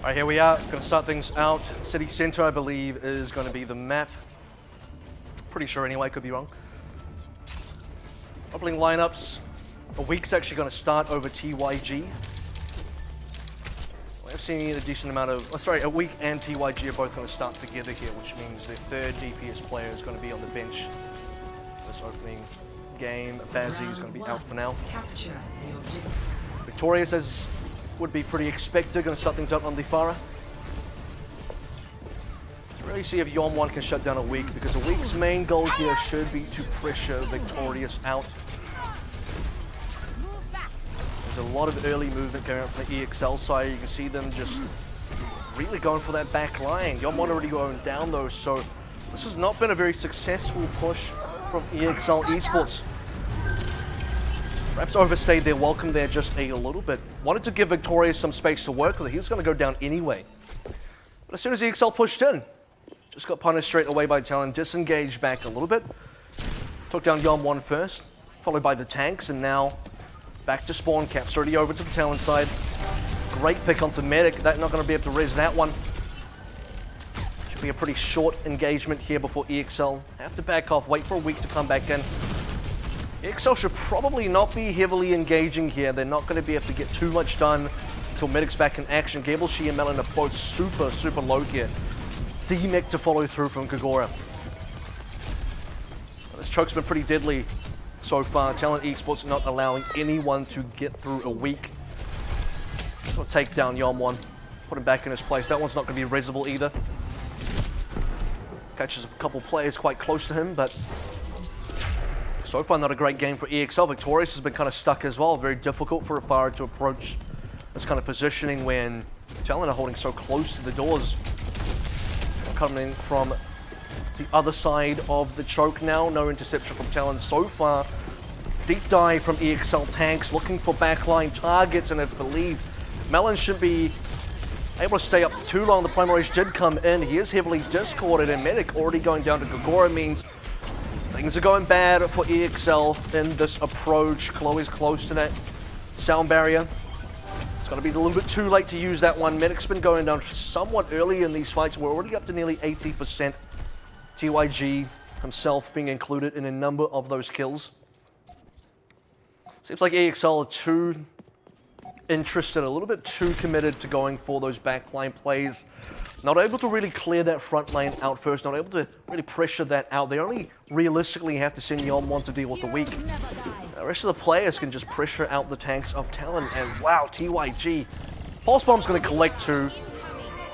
All right, here we are. Going to start things out. City Center, I believe, is going to be the map. Pretty sure anyway, could be wrong. Opening lineups. A week's actually going to start over TYG. I've seen a decent amount of... a week and TYG are both going to start together here, which means their third DPS player is going to be on the bench this opening game. Bazzi is going to be out for now. Victorious, as would be pretty expected, going to start things out on the Farah. Let's really see if Yon1 can shut down a week, because a week's main goal here should be to pressure Victorious out. There's a lot of early movement going out from the EXL side. You can see them just really going for that back line. Yon1 already going down though, so this has not been a very successful push from EXL-Esports. Perhaps overstayed their welcome there just a little bit. Wanted to give Victorious some space to work with. He was going to go down anyway. But as soon as EXL pushed in, just got punished straight away by Talon. Disengaged back a little bit. Took down Yon1 first, followed by the tanks, and now back to spawn. Caps already over to the Talon side. Great pick onto Medic. That's not going to be able to res that one. Should be a pretty short engagement here before EXL have to back off, wait for a week to come back in. EXL should probably not be heavily engaging here. They're not going to be able to get too much done until Medic's back in action. Gableshee and Melon are both super low here. D-Mech to follow through from Kagura. This choke's been pretty deadly so far. Talon Esports not allowing anyone to get through a week. So take down Yon1, put him back in his place. That one's not going to be resible either. Catches a couple players quite close to him, but so far not a great game for EXL. Victorious has been kind of stuck as well. Very difficult for Afara to approach this kind of positioning when Talon are holding so close to the doors. Coming from the other side of the choke now. No interception from Talon so far. Deep dive from EXL tanks, looking for backline targets, and I believe Melon should be able to stay up for too long. The Primal Rage did come in. He is heavily discorded, and Medic already going down to Kagura means things are going bad for EXL in this approach. Chloe's close to that sound barrier. It's going to be a little bit too late to use that one. Medic's been going down somewhat early in these fights. We're already up to nearly 80%. TYG himself being included in a number of those kills. Seems like EXL are too interested, a little bit too committed to going for those backline plays. Not able to really clear that front lane out first, not able to really pressure that out. They only realistically have to send Yon1 to deal with the weak. The rest of the players can just pressure out the tanks of Talon, and wow, TYG. Pulse Bomb's going to collect two.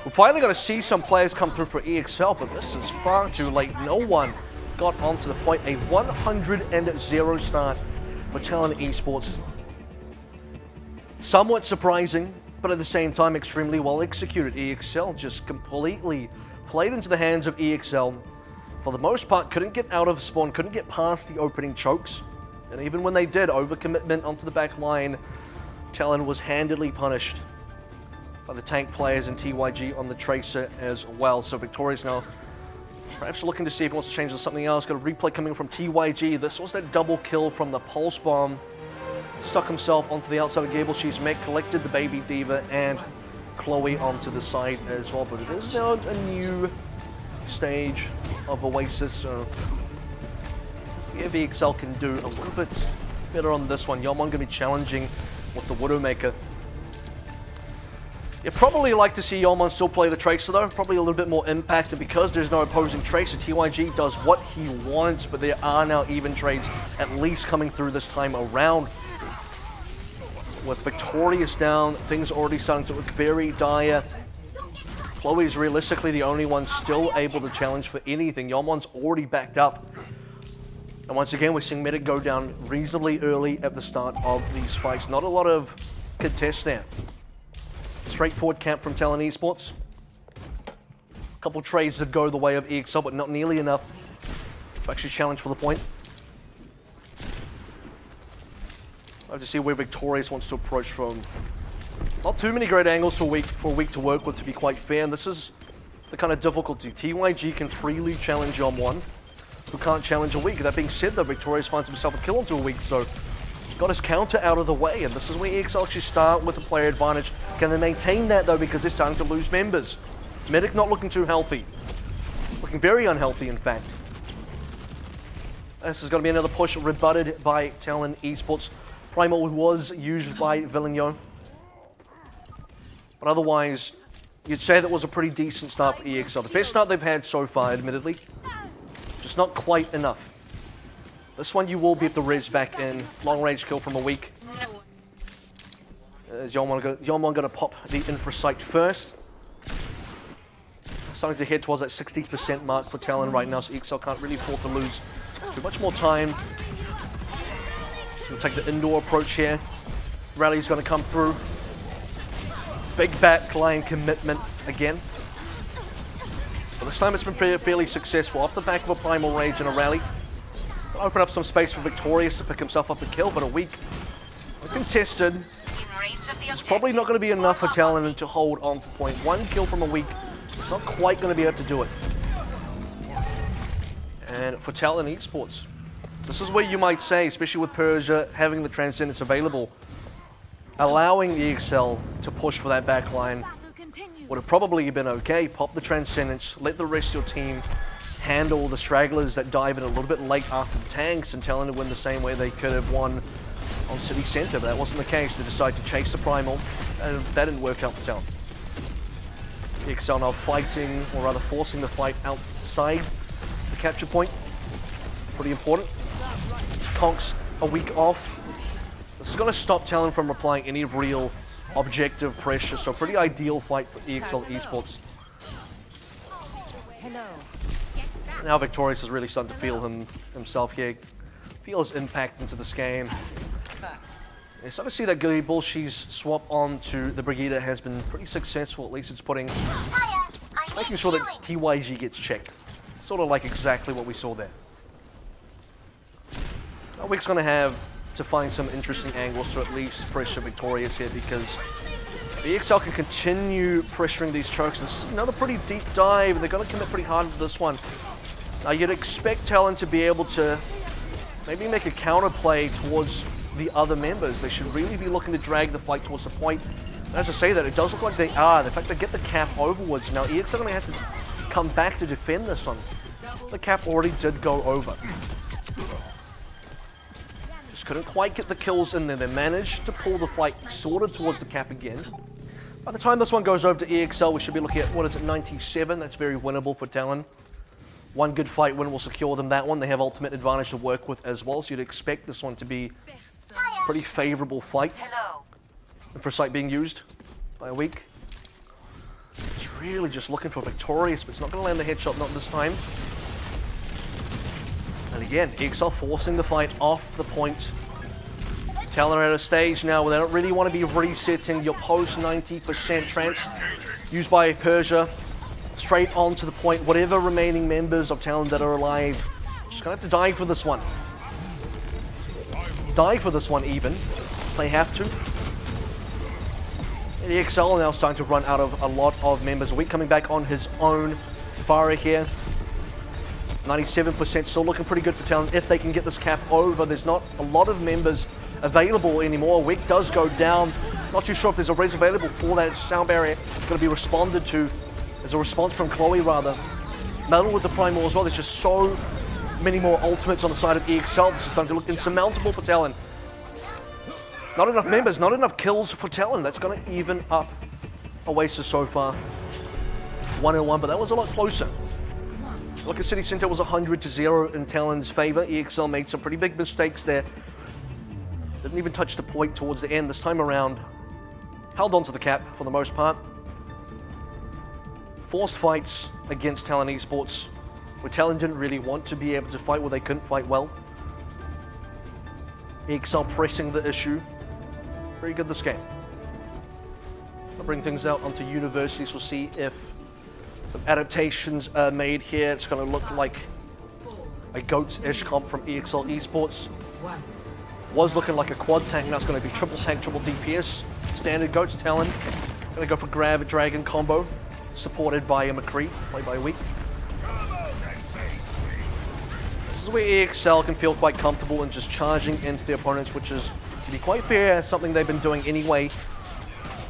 We're finally going to see some players come through for EXL, but this is far too late. No one got onto the point. A 100-0 start for Talon Esports. Somewhat surprising, but at the same time extremely well executed. EXL just completely played into the hands of EXL. For the most part, couldn't get out of spawn, couldn't get past the opening chokes. And even when they did, overcommitment onto the back line, Talon was handily punished by the tank players and TYG on the Tracer as well. So Victorious now perhaps looking to see if he wants to change to something else. Got a replay coming from TYG. This was that double kill from the Pulse Bomb. Stuck himself onto the outside of Gableshee's mech, collected the Baby Diva and Chloe onto the side as well. But it is now a new stage of Oasis, so see if EXL can do a little bit better on this one. Yon1 going to be challenging with the Widowmaker. You'd probably like to see Yon1 still play the Tracer though, probably a little bit more impact, and because there's no opposing Tracer, TYG does what he wants, but there are now even trades at least coming through this time around. With Victorious down, things are already starting to look very dire. Chloe's realistically the only one still able to challenge for anything. Yon1's already backed up. And once again, we're seeing Medic go down reasonably early at the start of these fights. Not a lot of contest there. Straightforward camp from Talon Esports. A couple trades that go the way of EXL, but not nearly enough to actually challenge for the point. I have to see where Victorious wants to approach from. Not too many great angles for a week to work with, to be quite fair, and this is the kind of difficulty. TYG can freely challenge Yon1, who can't challenge a week. That being said, though, Victorious finds himself a kill into a week, so got his counter out of the way, and this is where EXL actually start with a player advantage. Can they maintain that though, because they're starting to lose members? Medic not looking too healthy. Looking very unhealthy, in fact. This is going to be another push rebutted by Talon Esports. Primal was used by Villeneuve. But otherwise, you'd say that was a pretty decent start for EXL. The best start they've had so far, admittedly. Just not quite enough. This one you will get the res back in. Long range kill from a week. Yeonwon going to pop the infra site first. Starting to head towards that 60% mark for Talon right now, so EXL can't really afford to lose too much more time. We'll take the indoor approach here. Rally's going to come through. Big backline commitment again. But this time it's been fairly successful. Off the back of a primal rage and a rally. Open up some space for Victorious to pick himself up the kill, but a weak, uncontested. It's probably not going to be enough for Talon to hold on to point. One kill from a weak, not quite going to be able to do it. And for Talon Esports, this is where you might say, especially with Persia having the Transcendence available, allowing EXL to push for that backline would have probably been okay. Pop the Transcendence, let the rest of your team handle the stragglers that dive in a little bit late after the tanks, and Talon to win the same way they could have won on City Center, but that wasn't the case. They decided to chase the Primal, and that didn't work out for Talon. EXL now fighting, or rather forcing the fight outside the capture point. Pretty important. Conks a week off. This is going to stop Talon from applying any real objective pressure, so pretty ideal fight for EXL-Esports. Now Victorious is really starting to feel himself here. Feel his impact into this game. You're starting to see that Bullshi's swap onto the Brigida has been pretty successful. At least it's making sure that TYG gets checked. Sort of like exactly what we saw there. Now Wick's going to have to find some interesting angles to at least pressure Victorious here, because EXL can continue pressuring these chokes. This is another pretty deep dive, and they're going to commit pretty hard to this one. Now you'd expect Talon to be able to maybe make a counterplay towards the other members. They should really be looking to drag the fight towards the point. And as I say that, it does look like they are. In fact, they get the cap overwards. Now EXL are going to have to come back to defend this one. The cap already did go over. Just couldn't quite get the kills in there. They managed to pull the fight sort of towards the cap again. By the time this one goes over to EXL, we should be looking at, what is it, 97? That's very winnable for Talon. One good fight win will secure them that one. They have ultimate advantage to work with as well, so you'd expect this one to be a pretty favorable fight. And for sight being used by a week. It's really just looking for Victorious, but it's not going to land the headshot, not this time. And again, EXL forcing the fight off the point. Talon are at a stage now where they don't really want to be resetting your post 90% trance used by Persia. Straight on to the point. Whatever remaining members of Talon that are alive, just gonna have to die for this one. Die for this one even, if they have to. And EXL now starting to run out of a lot of members. Weak coming back on his own. Farah here. 97% still looking pretty good for Talon if they can get this cap over. There's not a lot of members available anymore. Wick does go down. Not too sure if there's a res available for that. Sound barrier going to be responded to. There's a response from Chloe, rather. Metal with the Primal as well. There's just so many more ultimates on the side of EXL. This is starting to look insurmountable for Talon. Not enough members, not enough kills for Talon. That's going to even up Oasis so far. 101, but that was a lot closer. Look at City Center was 100-0 in Talon's favor. EXL made some pretty big mistakes there. Didn't even touch the point towards the end this time around. Held on to the cap for the most part. Forced fights against Talon Esports, where Talon didn't really want to be able to fight, where they couldn't fight well. EXL pressing the issue. Very good this game. I'll bring things out onto universities. We'll see if some adaptations are made here. It's going to look like a GOATS-ish comp from EXL-Esports. Was looking like a quad tank, now it's going to be triple tank, triple DPS. Standard GOATS Talon. Going to go for Grav Dragon combo. Supported by a McCree, played by Weak. This is where EXL can feel quite comfortable in just charging into the opponents, which is, to be quite fair, something they've been doing anyway.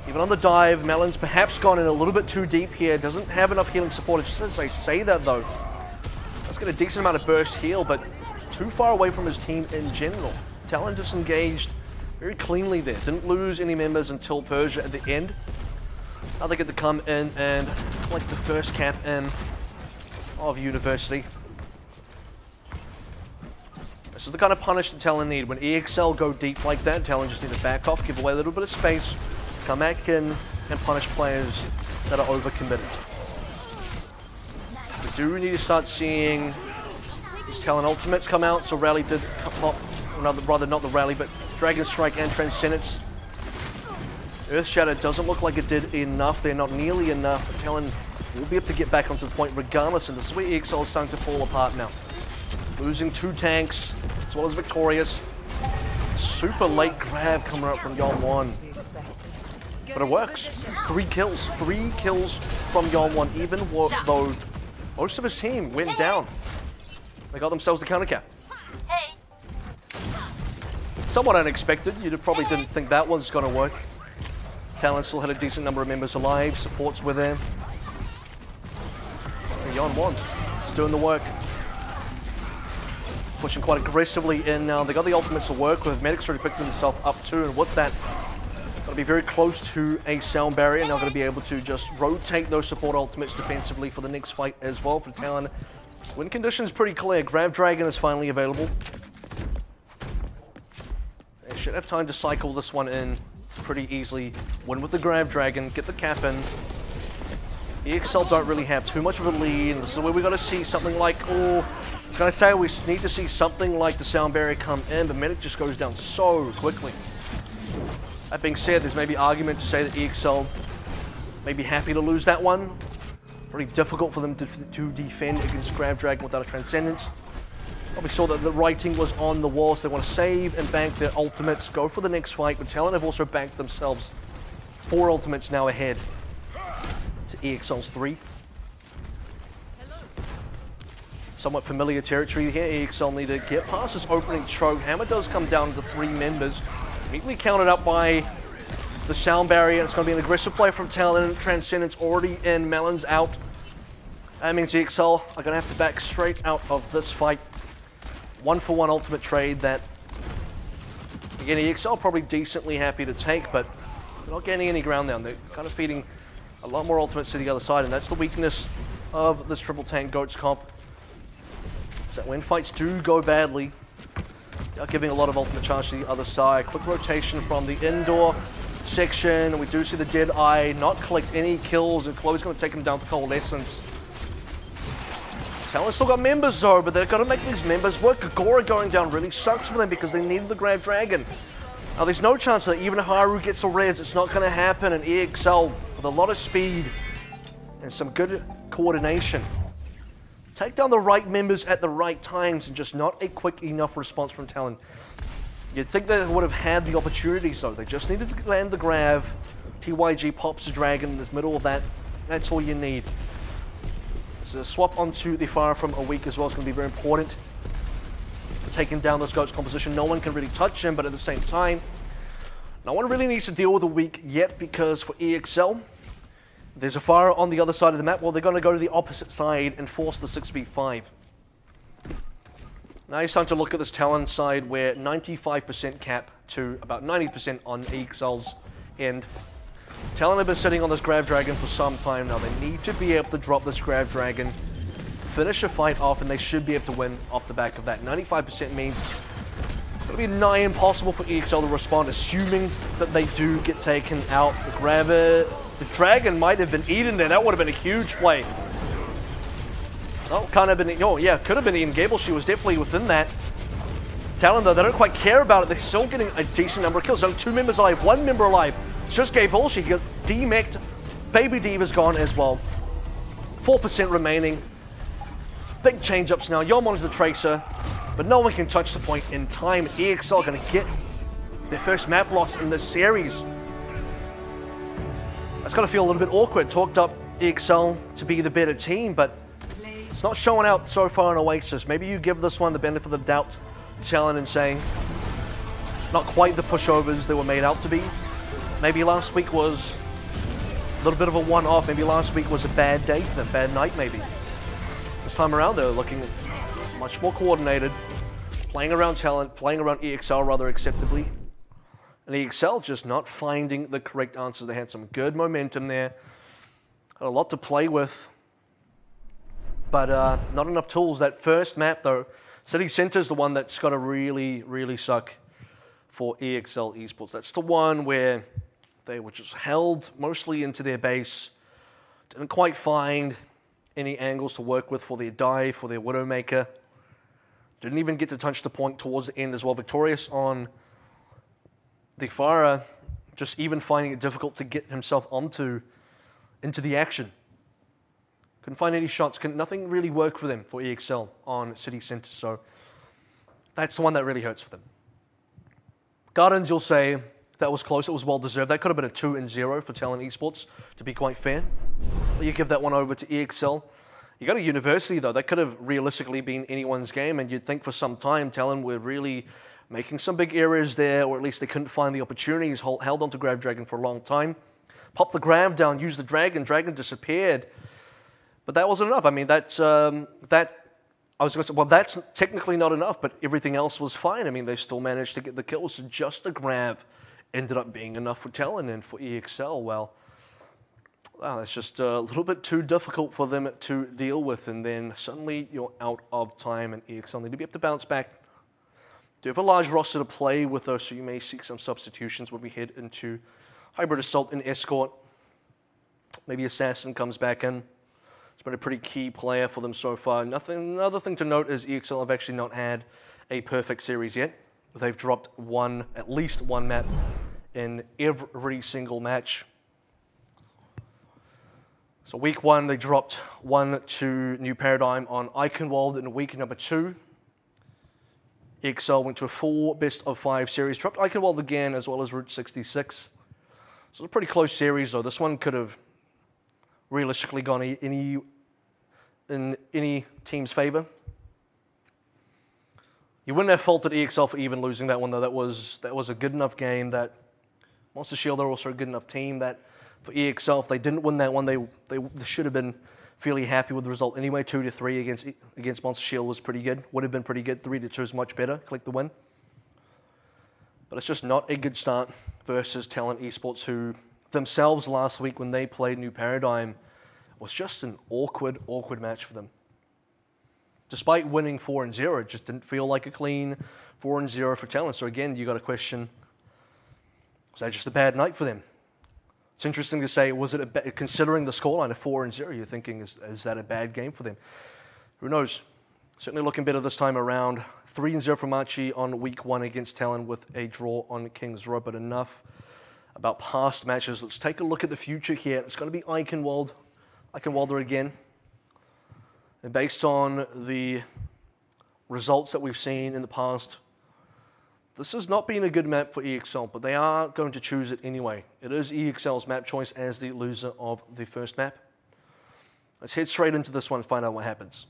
Even on the dive, Melon's perhaps gone in a little bit too deep here. Doesn't have enough healing support. Just as I say that though, that's got a decent amount of burst heal, but too far away from his team in general. Talon disengaged very cleanly there. Didn't lose any members until Persia at the end. Now they get to come in and collect the first cap in of University. This is the kind of punish that Talon need. When EXL go deep like that, Talon just need to back off, give away a little bit of space, come back in and punish players that are overcommitted. We do need to start seeing these Talon ultimates come out, so Rally did pop, rather not the Rally, but Dragon Strike and Transcendence. Earth Shatter doesn't look like it did enough, they're not nearly enough, but Talon will be able to get back onto the point regardless, and this is where EXL is starting to fall apart now. Losing 2 tanks, as well as Victorious. Super late grab coming out from Yon1. But it works. 3 kills. 3 kills from Yon1, even though most of his team went down. They got themselves the counter cap. Somewhat unexpected. You probably didn't think that one's going to work. Talon still had a decent number of members alive. Supports were there. Yon1 is doing the work. Pushing quite aggressively in now. They got the ultimates to work with. Medic's already picked himself up too, and with that, going to be very close to a sound barrier, and they're going to be able to just rotate those support ultimates defensively for the next fight as well for Talon. Win conditions pretty clear. Grav Dragon is finally available. They should have time to cycle this one in pretty easily. Win with the Grav Dragon, get the cap in. EXL don't really have too much of a lead, and this is where we got to see something like, I was going to say we need to see something like the sound barrier come in, but Medic just goes down so quickly. That being said, there's maybe argument to say that EXL may be happy to lose that one. Pretty difficult for them to defend against Grav Dragon without a Transcendence. Probably saw that the writing was on the wall, so they want to save and bank their ultimates, go for the next fight, but Talon have also banked themselves 4 ultimates now ahead to EXL's 3. Somewhat familiar territory here. EXL need to get past this opening choke. Hammer does come down to 3 members. Immediately countered up by the sound barrier. It's going to be an aggressive play from Talon. Transcendence already in. Melon's out. That means EXL are going to have to back straight out of this fight. 1-for-1 ultimate trade that, again, EXL probably decently happy to take, but they're not gaining any ground down. They're kind of feeding a lot more ultimates to the other side, and that's the weakness of this triple tank GOATS comp. So when fights do go badly, they're giving a lot of ultimate charge to the other side. Quick rotation from the indoor section. We do see the Dead Eye not collect any kills, and Chloe's going to take him down for Coalescence. Talon still got members though, but they've got to make these members work. Agora going down really sucks for them because they needed the Grav Dragon. Now there's no chance that even Haru gets a res. It's not going to happen, and EXL with a lot of speed and some good coordination take down the right members at the right times, and just not a quick enough response from Talon. You'd think they would have had the opportunities though. They just needed to land the Grav. TYG pops the Dragon in the middle of that. That's all you need. So swap onto the Fire from a week as well is going to be very important for taking down this GOATS composition. No one can really touch him, but at the same time, no one really needs to deal with a week yet, because for EXL, there's a Fire on the other side of the map. Well, they're going to go to the opposite side and force the 6v5. Now it's time to look at this Talon side, where 95% cap to about 90% on EXL's end. Talon have been sitting on this Grav Dragon for some time now. They need to be able to drop this Grav Dragon, finish a fight off, and they should be able to win off the back of that. 95% means it's going to be nigh impossible for EXL to respond, assuming that they do get taken out. The Dragon might have been eaten there. That would have been a huge play. Oh, can't have been. Oh, yeah, could have been eaten. Gable, she was definitely within that. Talon, though, they don't quite care about it. They're still getting a decent number of kills. Only 2 members alive, 1 member alive. It's just Gable. She got demeched. Baby Diva's gone as well. 4% remaining. Big change-ups now. Yon1 is the Tracer, but no one can touch the point in time. EXL are going to get their first map loss in this series. That's going to feel a little bit awkward. Talked up EXL to be the better team, but It's not showing out so far in Oasis. Maybe you give this one the benefit of the doubt, Talon, and saying not quite the pushovers they were made out to be. Maybe last week was a little bit of a one-off. Maybe last week was a bad day for them, bad night maybe. This time around they're looking much more coordinated, playing around Talon, playing around EXL rather acceptably. And EXL just not finding the correct answers. They had some good momentum there, had a lot to play with, but not enough tools. That first map though, City Center is the one that's got to really, really suck for EXL-Esports. That's the one where they were just held mostly into their base, didn't quite find any angles to work with for their dive, for their Widowmaker. Didn't even get to touch the point towards the end as well. Victorious on the Farah, just even finding it difficult to get himself into the action. Couldn't find any shots, nothing really worked for them, for EXL on City Center, so that's the one that really hurts for them. Gardens, you'll say, that was close, it was well deserved. That could have been a 2-0 for Talon Esports, to be quite fair. But you give that one over to EXL. You got a University though, that could have realistically been anyone's game, and you'd think for some time Talon were really making some big errors there, or at least they couldn't find the opportunities, held on to Grav Dragon for a long time. Popped the Grav down, used the Dragon, Dragon disappeared. But that wasn't enough. I mean, I was going to say, well, that's technically not enough, but everything else was fine. I mean, they still managed to get the kills, so just the Grav ended up being enough for Talon, and for EXL, well, that's just a little bit too difficult for them to deal with, and then suddenly you're out of time, and EXL need to be able to bounce back. Do have a large roster to play with, though, so you may seek some substitutions when we head into Hybrid Assault and Escort. Maybe Assassin comes back in. It's been a pretty key player for them so far. Another thing to note is EXL have actually not had a perfect series yet. They've dropped at least one map in every single match. So week 1, they dropped 1-2 New Paradigm on Eichenwald in week number 2. EXL went to a full best-of-5 series, dropped Eichenwald again, as well as Route 66. So it's a pretty close series, though. This one could have realistically gone in any team's favor. You wouldn't have faulted EXL for even losing that one, though. That was a good enough game. That Monster Shield are also a good enough team that for EXL, if they didn't win that one, they should have been fairly happy with the result anyway. 2-3 against Monster Shield was pretty good. Would have been pretty good. 3-2 is much better. Collect the win. But it's just not a good start versus Talon Esports, who themselves last week when they played New Paradigm was just an awkward match for them. Despite winning 4-0, it just didn't feel like a clean 4-0 for Talon. So again, you got to question, was that just a bad night for them? It's interesting to say, was it considering the scoreline of 4-0, you're thinking, is that a bad game for them? Who knows? Certainly looking better this time around. 3-0 for Machi on week 1 against Talon with a draw on King's Road, but enough about past matches. Let's take a look at the future here. It's going to be Eichenwalder again. And based on the results that we've seen in the past, this has not been a good map for EXL, but they are going to choose it anyway. It is EXL's map choice as the loser of the first map. Let's head straight into this one and find out what happens.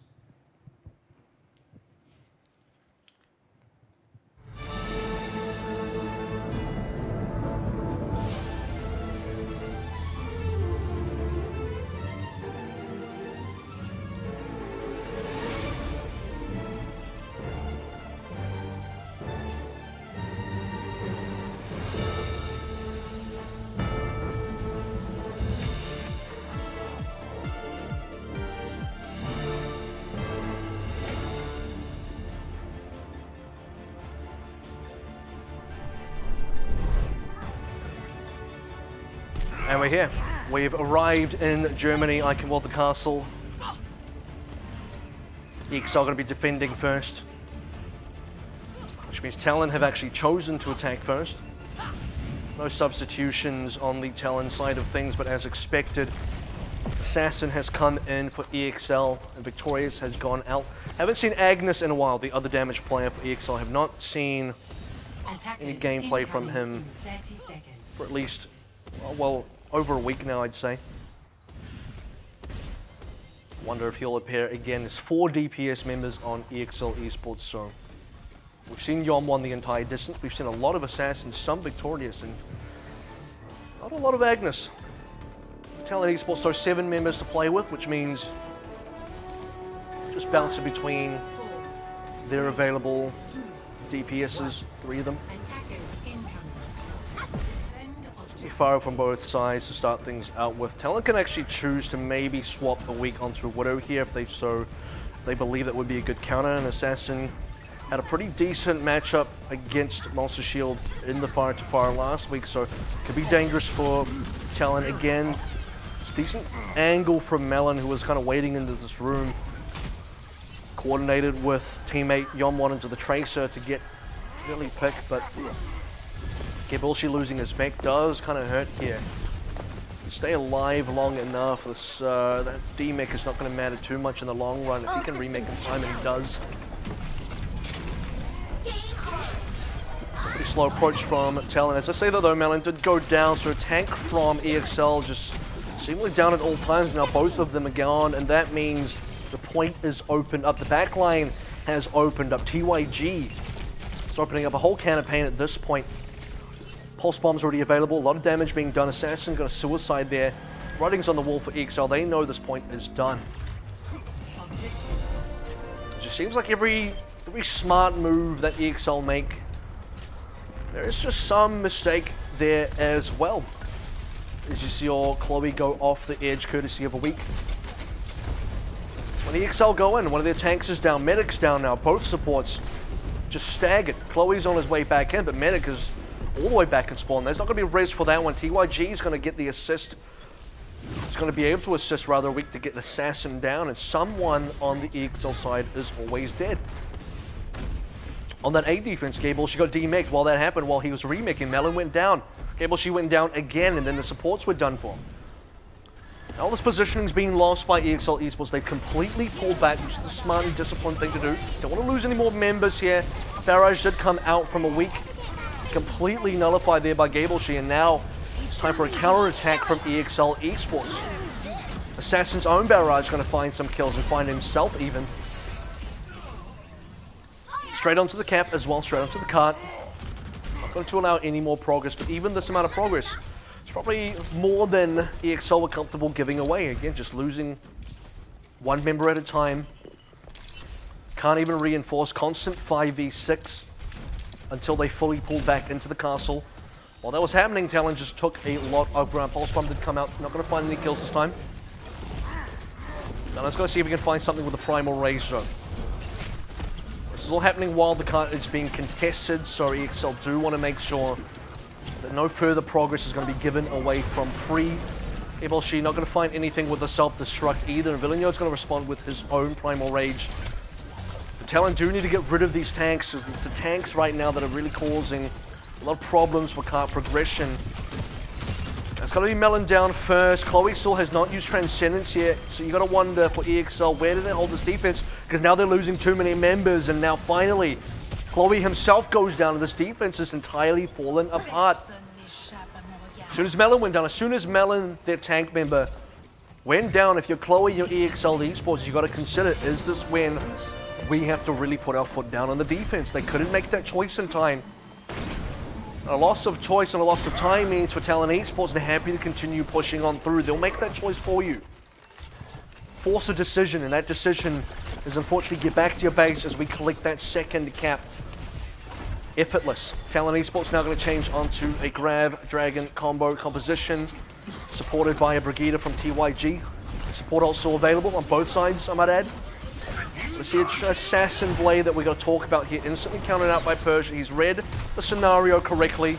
And we're here. We've arrived in Germany, Eichenwalder Castle. EXL are going to be defending first, which means Talon have actually chosen to attack first. No substitutions on the Talon side of things, but as expected, Assassin has come in for EXL and Victorious has gone out. Haven't seen Agnes in a while, the other damage player for EXL. Have not seen any gameplay from him for at least, well, over a week now, I'd say. Wonder if he'll appear again. There's 4 DPS members on EXL-Esports, so we've seen Yom the entire distance. We've seen a lot of Assassins, some victorious, and not a lot of Agnes. Talon Esports, though, 7 members to play with, which means just bouncing between their available DPSs, 3 of them. Fire from both sides to start things out with. Talon can actually choose to maybe swap a weak onto Widow here if they believe that would be a good counter. And Assassin had a pretty decent matchup against Monster Shield in the fire to fire last week, so it could be dangerous for Talon again. It's a decent angle from Melon, who was kind of waiting into this room, coordinated with teammate Yom into the Tracer to get really picked, but Gabolshi losing his mech does kind of hurt here. Stay alive long enough, this, that D-mech is not going to matter too much in the long run if he can remake in time, and he does. Pretty slow approach from Talon. As I say that though, Melon did go down, so tank from EXL just seemingly down at all times. Now both of them are gone, and that means the point is opened up. The backline has opened up. TYG is opening up a whole can of paint at this point. Pulse bomb's already available, a lot of damage being done. Assassin got a suicide there. Writing's on the wall for EXL. They know this point is done. It just seems like every smart move that EXL make, there is just some mistake there as well. As you see your Chloe go off the edge courtesy of a weak. When EXL go in, one of their tanks is down, Medic's down now, both supports just staggered. Chloe's on his way back in, but Medic is all the way back at spawn. There's not going to be res for that one. TYG is going to get the assist. He's going to be able to assist rather weak to get the Assassin down, and someone on the EXL side is always dead. On that A defense, Gable, she got demeked. While that happened, while he was remaking, Melon went down. Gable, she went down again, and then the supports were done for. All this positioning's been lost by EXL-Esports. They've completely pulled back, which is the smart and disciplined thing to do. Don't want to lose any more members here. Barrage did come out from a weak. Completely nullified there by Gableshe, and now it's time for a counter-attack from EXL-Esports. Assassin's own Barrage going to find some kills and find himself even. Straight onto the cap as well, straight onto the cart. Not going to allow any more progress, but even this amount of progress, it's probably more than EXL were comfortable giving away. Again, just losing one member at a time. Can't even reinforce, constant 5v6. Until they fully pulled back into the castle. While that was happening, Talon just took a lot of ground. Pulse Bomb did come out, not going to find any kills this time. Now let's go see if we can find something with the Primal Rage though. This is all happening while the cart is being contested, so EXL do want to make sure that no further progress is going to be given away from free. Gabolshi not going to find anything with the self-destruct either, and Villeneuve's going to respond with his own Primal Rage. Talon do need to get rid of these tanks, because it's the tanks right now that are really causing a lot of problems for cart progression. It's got to be Melon down first. Chloe still has not used Transcendence yet, so you got to wonder for EXL, where do they hold this defense? Because now they're losing too many members, and now finally, Chloe himself goes down, and this defense is entirely fallen apart. As soon as Melon went down, as soon as Melon, their tank member, went down, if you're Chloe, you're EXL-Esports, you got to consider, is this when we have to really put our foot down on the defense? They couldn't make that choice in time. A loss of choice and a loss of time means for Talon Esports, they're happy to continue pushing on through. They'll make that choice for you. Force a decision, and that decision is unfortunately get back to your base as we collect that second cap. Effortless. Talon Esports now going to change onto a Grab Dragon combo composition, supported by a Brigida from TYG. Support also available on both sides, I might add. We see an Assassin Blade that we're going to talk about here, instantly counted out by Persia. He's read the scenario correctly.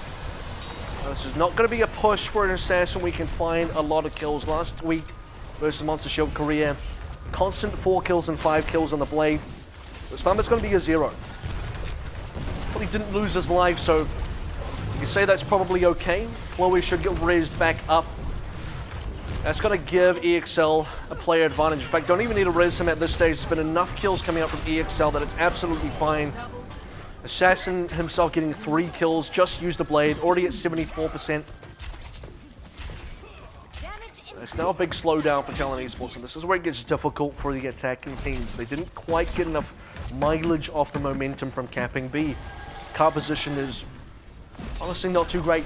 This is not going to be a push for an Assassin. We can find a lot of kills. Last week versus Monster Shield Korea, constant 4 kills and 5 kills on the Blade. This time it's going to be a 0. But he didn't lose his life, so you can say that's probably okay. Chloe should get raised back up. That's going to give EXL a player advantage. In fact, don't even need to res him at this stage. There's been enough kills coming out from EXL that it's absolutely fine. Assassin himself getting 3 kills, just used the Blade, already at 74%. It's now a big slowdown for Talon Esports, and this is where it gets difficult for the attacking teams. They didn't quite get enough mileage off the momentum from capping B. Card position is honestly not too great.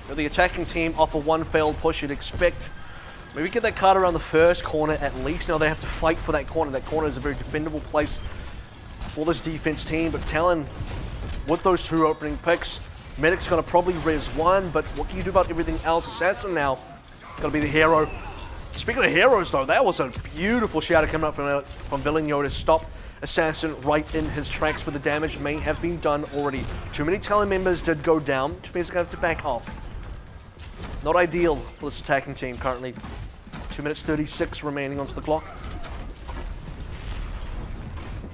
With the attacking team off a one failed push, you'd expect maybe get that card around the first corner at least. Now they have to fight for that corner. That corner is a very defendable place for this defense team, but Talon, with those two opening picks, Medic's going to probably res one, but what can you do about everything else? Assassin now going to be the hero. Speaking of heroes, though, that was a beautiful shadow coming up from Villeneuve to stop Assassin right in his tracks, but the damage may have been done already. Too many Talon members did go down, which means they're going to have to back off. Not ideal for this attacking team currently. 2 minutes 36 remaining onto the clock.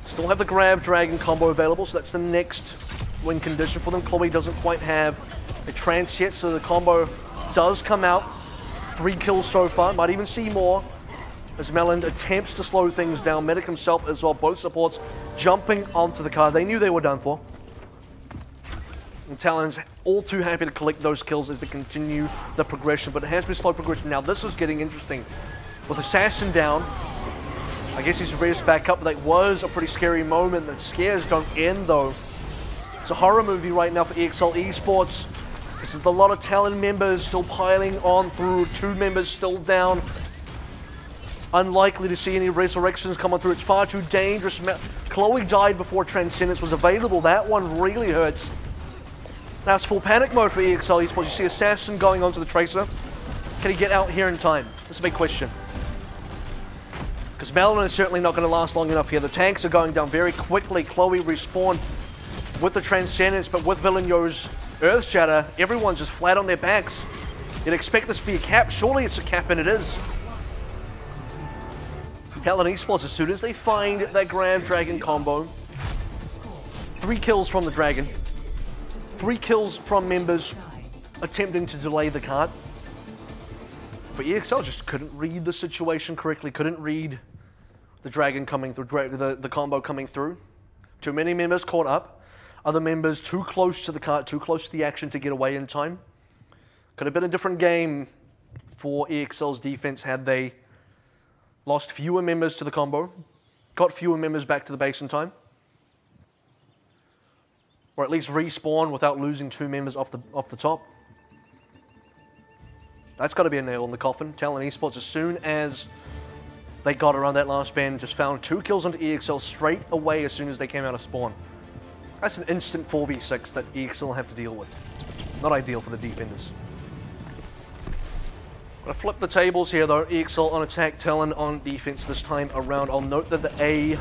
Still have the grab dragon combo available, so that's the next win condition for them. Chloe doesn't quite have a trance yet, so the combo does come out. 3 kills so far, might even see more as Melon attempts to slow things down. Medic himself as well, both supports jumping onto the card. They knew they were done for. And Talon's all too happy to collect those kills as they continue the progression, but it has been slow progression. Now this is getting interesting. With Assassin down, I guess he's raised back up, but that was a pretty scary moment. The scares don't end though. It's a horror movie right now for EXL-Esports. This is a lot of Talon members still piling on through, 2 members still down. Unlikely to see any resurrections coming through. It's far too dangerous. Chloe died before Transcendence was available. That one really hurts. Now it's full panic mode for EXL-Esports. You see Assassin going onto the Tracer. Can he get out here in time? That's a big question. Because Melon is certainly not going to last long enough here. The tanks are going down very quickly. Chloe respawned with the Transcendence, but with Villeneuve's Earth Shatter, everyone's just flat on their backs. You'd expect this to be a cap. Surely it's a cap, and it is. Talon Esports, as soon as they find that Grand Dragon combo, 3 kills from the Dragon, 3 kills from members attempting to delay the card. For EXL, just couldn't read the situation correctly, couldn't read the Dragon coming through, the combo coming through. Too many members caught up. Other members too close to the card, too close to the action to get away in time. Could have been a different game for EXL's defense had they lost fewer members to the combo, got fewer members back to the base in time, or at least respawn without losing 2 members off the top. That's got to be a nail in the coffin. Talon Esports, as soon as they got around that last bend, just found 2 kills onto EXL straight away as soon as they came out of spawn. That's an instant 4v6 that EXL have to deal with. Not ideal for the defenders. I'm going to flip the tables here though. EXL on attack, Talon on defense this time around. I'll note that the A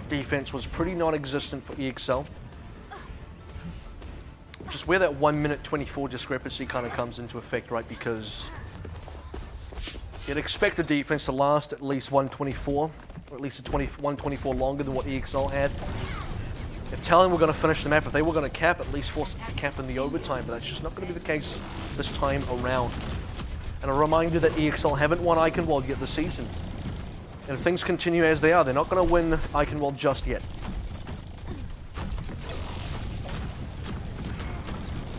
defense was pretty non-existent for EXL. Just where that 1 minute 24 discrepancy kind of comes into effect, right? Because you'd expect a defense to last at least 124, or at least 124 longer than what EXL had. If Talon were going to finish the map, if they were going to cap, at least force them to cap in the overtime, but that's just not going to be the case this time around. And a reminder that EXL haven't won Eichenwald yet this season. And if things continue as they are, they're not going to win Eichenwald just yet.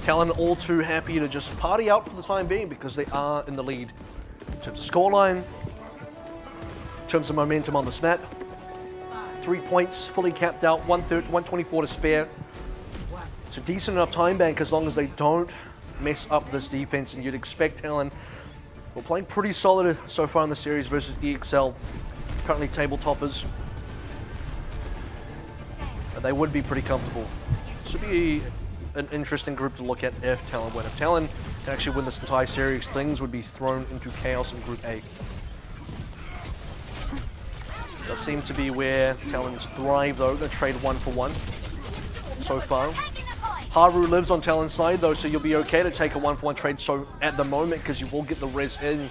Talon all too happy to just party out for the time being because they are in the lead. In terms of scoreline, in terms of momentum on this map. 3 points, fully capped out, 124 to spare. It's a decent enough time bank as long as they don't mess up this defense, and you'd expect Talon. We're playing pretty solid so far in the series versus EXL, currently table toppers. But they would be pretty comfortable. This would be an interesting group to look at if Talon win. If Talon can actually win this entire series, things would be thrown into chaos in Group A. Does seem to be where Talons thrive though. Going to trade 1 for 1 so far. Haru lives on Talon's side though, so you'll be okay to take a 1 for 1 trade so at the moment because you will get the res in.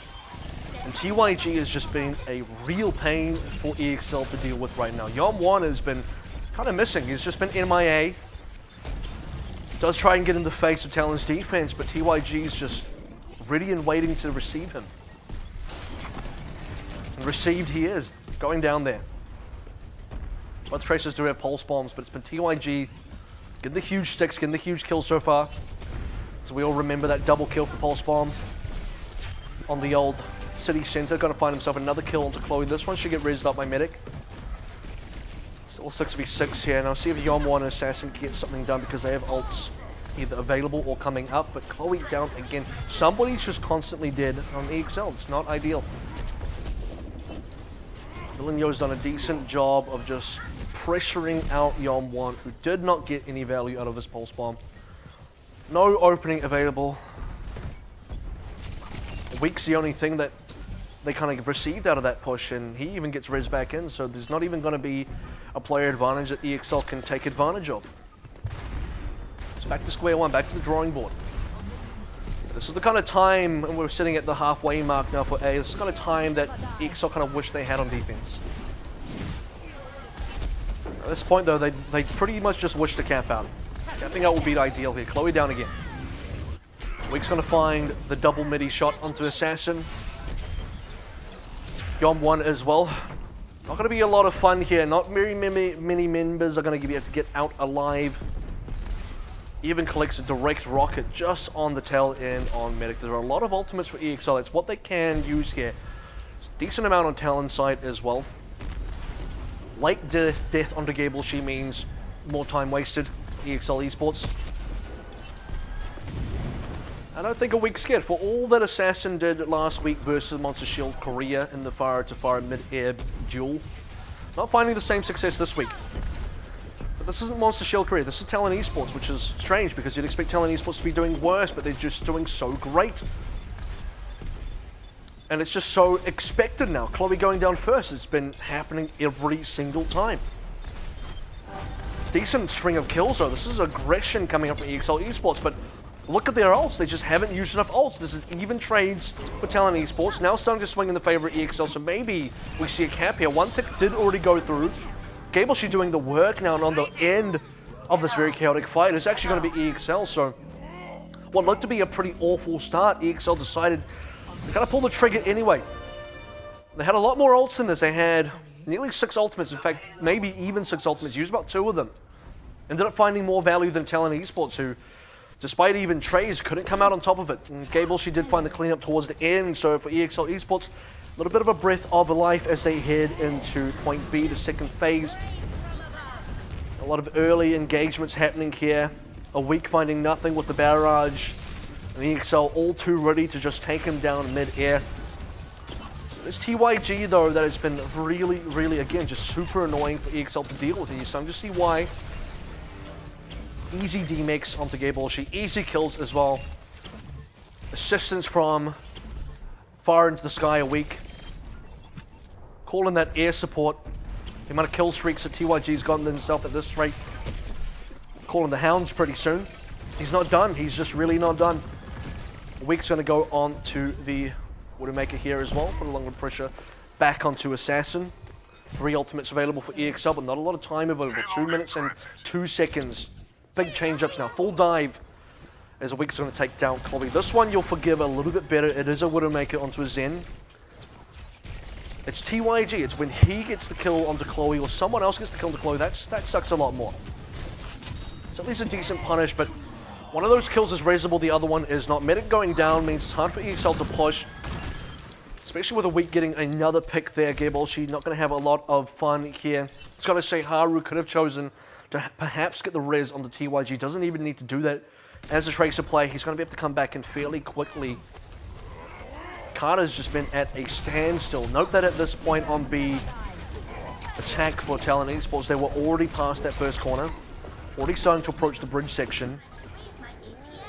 And TYG has just been a real pain for EXL to deal with right now. Yom1 has been kind of missing. He's just been MIA. Does try and get in the face of Talon's defense, but TYG's just ready and waiting to receive him. And received he is. Going down there. Both Tracers do have pulse bombs, but it's been TYG getting the huge sticks, getting the huge kill so far. So we all remember that double kill for pulse bomb. on the old city center. Going to find himself another kill onto Chloe. This one should get rezzed up by Medic. Still 6v6 here. Now see if Yom1 and Assassin can get something done because they have ults either available or coming up. But Chloe down again. Somebody's just constantly dead on EXL. It's not ideal. Villeneuve's done a decent job of just pressuring out Yom1, who did not get any value out of his pulse bomb. No opening available. Weak's the only thing that they kind of received out of that push, and he even gets res back in, so there's not even going to be a player advantage that EXL can take advantage of. So back to square one, back to the drawing board. This is the kind of time, and we're sitting at the halfway mark now for A, this is the kind of time that EXL kind of wish they had on defense. At this point though, they pretty much just wish to cap out. Capping out will be ideal here. Chloe down again. Week's going to find the double midi shot onto Assassin. Yom1 as well. Not going to be a lot of fun here. Not very many members are going to be able to get out alive. Even collects a direct rocket just on the tail end on Medic. There are a lot of ultimates for EXL. That's what they can use here. Decent amount on Talon's side as well. Late death onto Gable, she means more time wasted. EXL-Esports. I don't think a week's scared. For all that Assassin did last week versus Monster Shield Korea in the fire-to-fire mid-air duel, not finding the same success this week. But this isn't Monster Shield Korea, this is Talon Esports, which is strange because you'd expect Talon Esports to be doing worse, but they're just doing so great. And it's just so expected now. Chloe going down first, it's been happening every single time. Decent string of kills though. This is aggression coming up from EXL-Esports, but look at their ults. They just haven't used enough ults. This is even trades for Talon Esports. Now starting to swing in the favor of EXL, so maybe we see a cap here. One tick did already go through. Gable, she's doing the work now, and on the end of this very chaotic fight, it's actually going to be EXL, so what looked to be a pretty awful start, EXL decided to kind of pull the trigger anyway. They had a lot more ults than this. They had nearly 6 ultimates, in fact, maybe even 6 ultimates, used about 2 of them. Ended up finding more value than Talon Esports, who, despite even trades, couldn't come out on top of it. And Gable, she did find the cleanup towards the end, so for EXL-Esports, a little bit of a breath of life as they head into point B, the second phase. A lot of early engagements happening here. A week finding nothing with the barrage. And EXL all too ready to just take him down mid-air. This TYG though, that has been really, again, just super annoying for EXL to deal with. And you're starting to see why. Easy D-mix onto Gable. She easy kills as well. Assistance from far into the sky a week. Calling that air support. The amount of kill streaks that TYG's gotten himself at this rate. Calling the hounds pretty soon. He's not done. He's just really not done. Week's going to go on to the Widowmaker here as well. Put a lot of pressure back onto Assassin. 3 ultimates available for EXL, but not a lot of time available. 2 minutes and 2 seconds. Big change-ups now. Full dive as a Week's going to take down Chloe. This one you'll forgive a little bit better. It is a Widowmaker onto a Zen. It's TYG. It's when he gets the kill onto Chloe or someone else gets the kill onto Chloe. That sucks a lot more. It's at least a decent punish, but one of those kills is reasonable, the other one is not. Medic going down means it's hard for EXL to push. Especially with a Week getting another pick there. Gable, she's not going to have a lot of fun here. It's got to say Haru could have chosen to perhaps get the res on the TYG. Doesn't even need to do that. As a Tracer play, he's going to be able to come back in fairly quickly. Carter's just been at a standstill. Note that at this point on B attack for Talon Esports, they were already past that first corner. Already starting to approach the bridge section.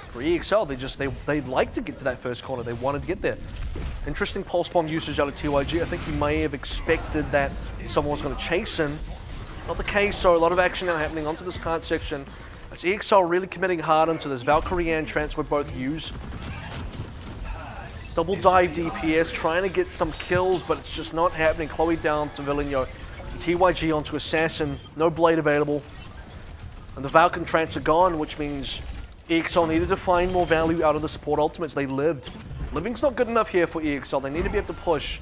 For EXL, they'd like to get to that first corner. They wanted to get there. Interesting pulse bomb usage out of TYG. I think he may have expected that someone was going to chase him. Not the case, so a lot of action now happening onto this card section. It's EXL really committing hard into this. Valkyrie and Trance were both used. Double dive DPS, trying to get some kills, but it's just not happening. Chloe down to Villeneuve. TYG onto Assassin. No blade available. And the Valk and Trance are gone, which means EXL needed to find more value out of the support ultimates. They lived. Living's not good enough here for EXL. They need to be able to push.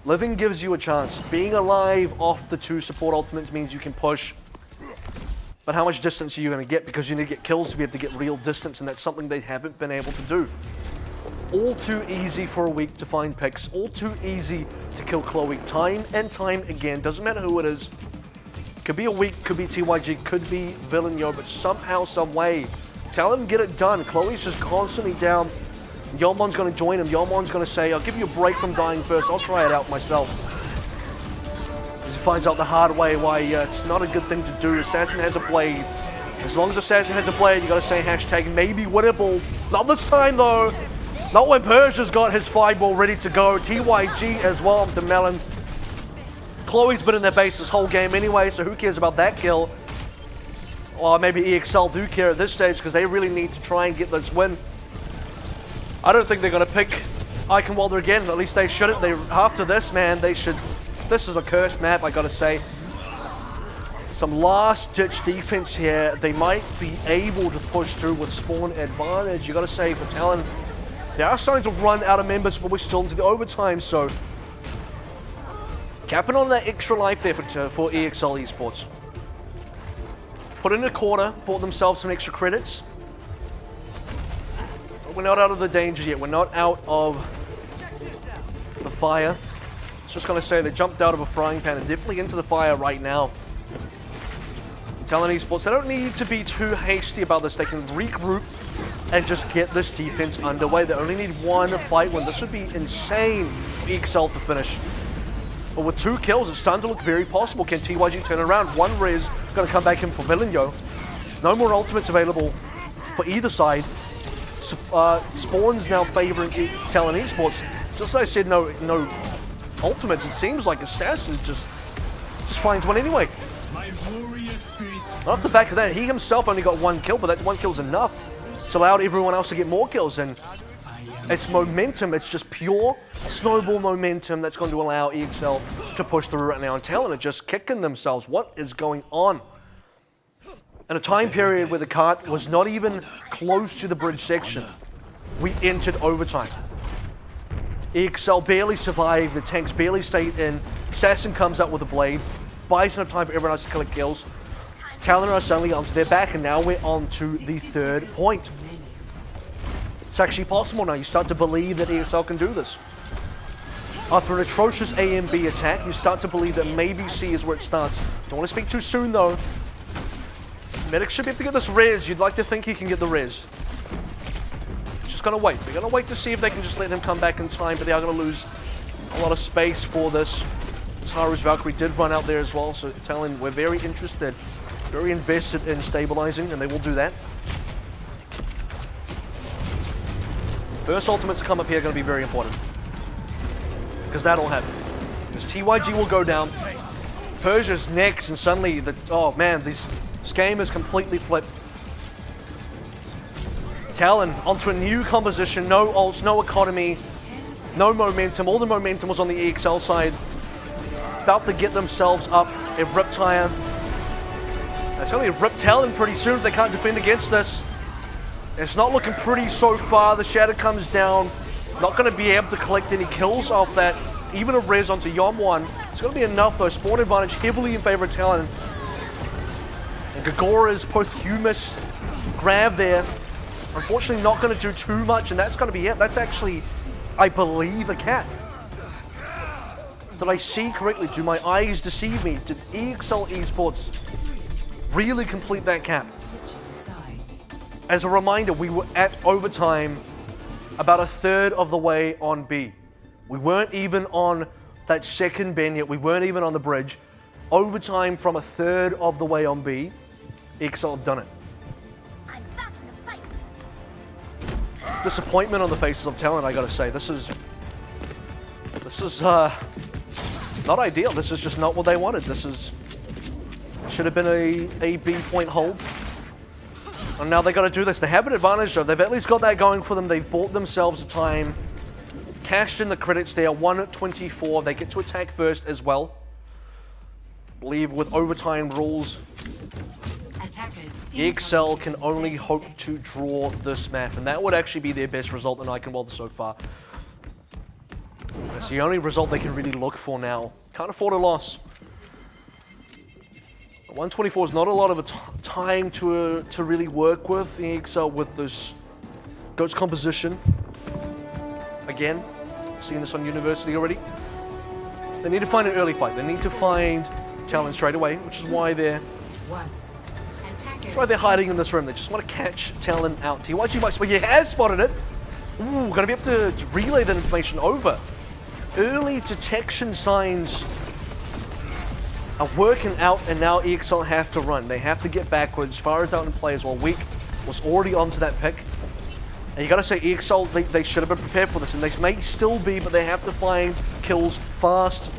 Living gives you a chance. Being alive off the 2 support ultimates means you can push. But how much distance are you going to get? Because you need to get kills to be able to get real distance, and that's something they haven't been able to do. all too easy for a week to find picks, all too easy to kill Chloe time and time again. Doesn't matter who it is. Could be a week, could be TYG, could be Villeneuve, but somehow, some way, Talon get it done. Chloe's just constantly down. Yeomon's going to join him. Yeomon's going to say, I'll give you a break from dying first. I'll try it out myself. As he finds out the hard way why it's not a good thing to do. Assassin has a blade. As long as Assassin has a blade, you got to say hashtag maybe winnable. Not this time, though. Not when Persia's got his fireball ready to go. TYG as well, the Melon. Chloe's been in their base this whole game anyway, so who cares about that kill? Or maybe EXL do care at this stage because they really need to try and get this win. I don't think they're going to pick Eichenwalder again. At least they shouldn't. After this, man, they should. This is a cursed map, I got to say. Some last-ditch defense here. They might be able to push through with spawn advantage. You got to say for Talon, they are starting to run out of members, but we're still into the overtime, so capping on that extra life there for EXL-Esports. Put in a corner, bought themselves some extra credits. But we're not out of the danger yet. We're not out of the fire. It's just going to say they jumped out of a frying pan and definitely into the fire right now. Talon Esports, they don't need to be too hasty about this. They can regroup and just get this defense underway. They only need one fight win. This would be insane for EXL to finish. But with 2 kills, it's starting to look very possible. Can TYG turn around? 1 res, going to come back in for Villeneuve. No more ultimates available for either side. Spawn's now favoring Talon Esports. Just as I said, no ultimates. It seems like Assassin just finds one anyway. Off the back of that, he himself only got 1 kill, but that 1 kill's enough. It's allowed everyone else to get more kills, and it's momentum. It's just pure snowball momentum that's going to allow EXL to push through right now. And Talon are just kicking themselves. What is going on? In a time period where the cart was not even close to the bridge section, we entered overtime. EXL barely survived. The tanks barely stayed in. Assassin comes out with a blade, buys enough time for everyone else to collect kills. Talon are suddenly onto their back, and now we're on to the 3rd point. It's actually possible now. You start to believe that EXL can do this. After an atrocious A and B attack, you start to believe that maybe C is where it starts. Don't want to speak too soon, though. Medic should be able to get this res. You'd like to think he can get the res. Just going to wait. They're going to wait to see if they can just let him come back in time, but they are going to lose a lot of space for this. Taru's Valkyrie did run out there as well, so Talon, we're very interested, very invested in stabilizing, and they will do that. First ultimates to come up here are going to be very important. Because that'll happen. Because TYG will go down. Persia's next, and suddenly, oh man, this game is completely flipped. Talon onto a new composition, no ults, no economy, no momentum. All the momentum was on the EXL side. About to get themselves up a Riptire. It's going to be a Rip Talon pretty soon if they can't defend against this. It's not looking pretty so far. The Shatter comes down. Not going to be able to collect any kills off that. Even a res onto Yom1. It's going to be enough though. Spawn advantage heavily in favor of Talon. And Gagora's posthumous grab there. Unfortunately not going to do too much, and that's going to be it. That's actually, I believe, a cat. Did I see correctly? Do my eyes deceive me? Did EXL-Esports really complete that cap? As a reminder, we were at overtime about 1/3 of the way on B. We weren't even on that second bend yet. We weren't even on the bridge. Overtime from 1/3 of the way on B. EXL have done it. Disappointment on the faces of Talon, I gotta say. This is not ideal. This is just not what they wanted. Should have been a B point hold. And now they got to do this. They have an advantage though. They've at least got that going for them. They've bought themselves a time. Cashed in the credits there. 1:24. They get to attack first as well. I believe with overtime rules, EXL can only hope to draw this map. And that would actually be their best result in Eichenwalder so far. That's the only result they can really look for now. Can't afford a loss. 124 is not a lot of a time to really work with EXL with this GOAT's composition. again. Seen this on University already. They need to find an early fight. They need to find Talon straight away, which is why they're hiding in this room. They just want to catch Talon out. TYG might, he has spotted it. Ooh, gonna be able to relay that information over. Early detection signs are working out, and now EXL have to run. They have to get backwards. Fires out in play as well. Weak was already onto that pick. And you gotta say, EXL, they should have been prepared for this, and they may still be, but they have to find kills fast.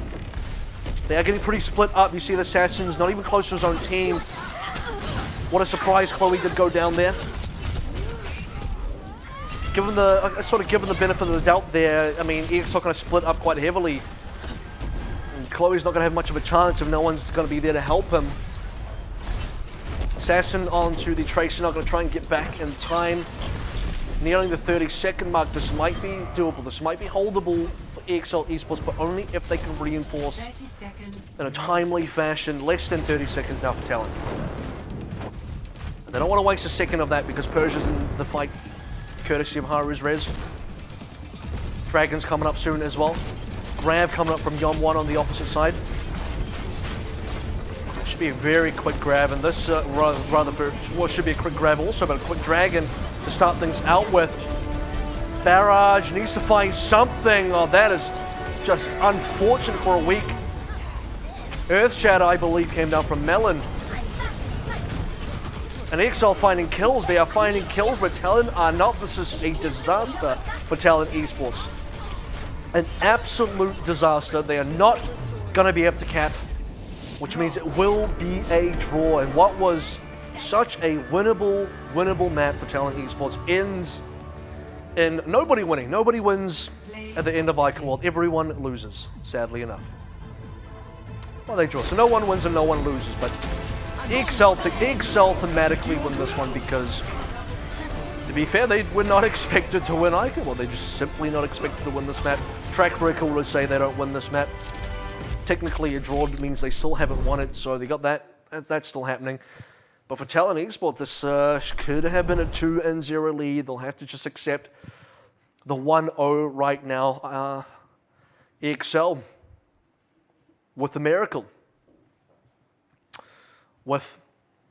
They are getting pretty split up. You see the Assassin's not even close to his own team. What a surprise Chloe did go down there. Given the, given the benefit of the doubt there, I mean, EXL kind of split up quite heavily. And Chloe's not gonna have much of a chance if no one's gonna be there to help him. Assassin onto the Tracer, not gonna try and get back in time. Nearing the 30-second mark, this might be doable, this might be holdable for EXL-Esports, but only if they can reinforce in a timely fashion. Less than 30 seconds now for Talon. They don't want to waste a second of that because Persia's in the fight, courtesy of Haru's res. Dragon's coming up soon as well. Grab coming up from Yon1 on the opposite side. Should be a very quick grab, and this should be a quick grab also, but a quick Dragon to start things out with. Barrage needs to find something. Oh, that is just unfortunate for a week. Earth Shatter, I believe, came down from Melon. And EXL finding kills. They are finding kills, but Talon are not. This is a disaster for Talon Esports. An absolute disaster. They are not going to be able to cap, which means it will be a draw. And what was such a winnable map for Talon Esports ends in nobody winning. Nobody wins at the end of Icon World. Everyone loses, sadly enough. Well, they draw. So no one wins and no one loses, but EXL thematically win this one because, to be fair, they were not expected to win Icon World. They just simply not expected to win this map. Track record would say they don't win this map. Technically, a draw means they still haven't won it, so they got that. That's still happening. But for Talon Esports, this could have been a 2-0 lead. They'll have to just accept the 1-0 right now. EXL with the miracle. With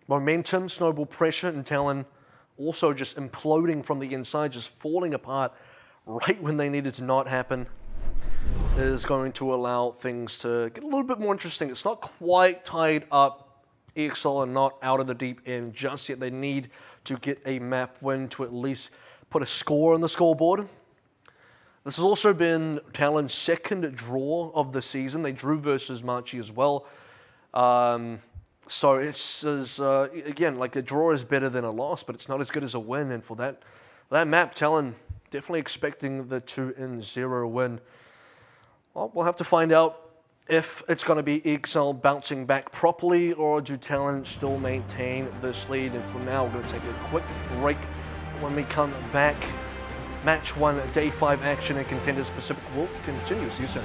momentum, snowball pressure, and Talon also just imploding from the inside, just falling apart right when they needed to not happen, is going to allow things to get a little bit more interesting. It's not quite tied up. EXL are not out of the deep end just yet. They need to get a map win to at least put a score on the scoreboard. This has also been Talon's second draw of the season. They drew versus Marchi as well. So it's again, like a draw is better than a loss, but it's not as good as a win. And for that map, Talon definitely expecting the 2-0 win. Well, we'll have to find out if it's going to be EXL bouncing back properly, or do Talon still maintain this lead. And for now, we're going to take a quick break. When we come back, Match 1, Day 5 action in Contenders Pacific will continue. See you soon.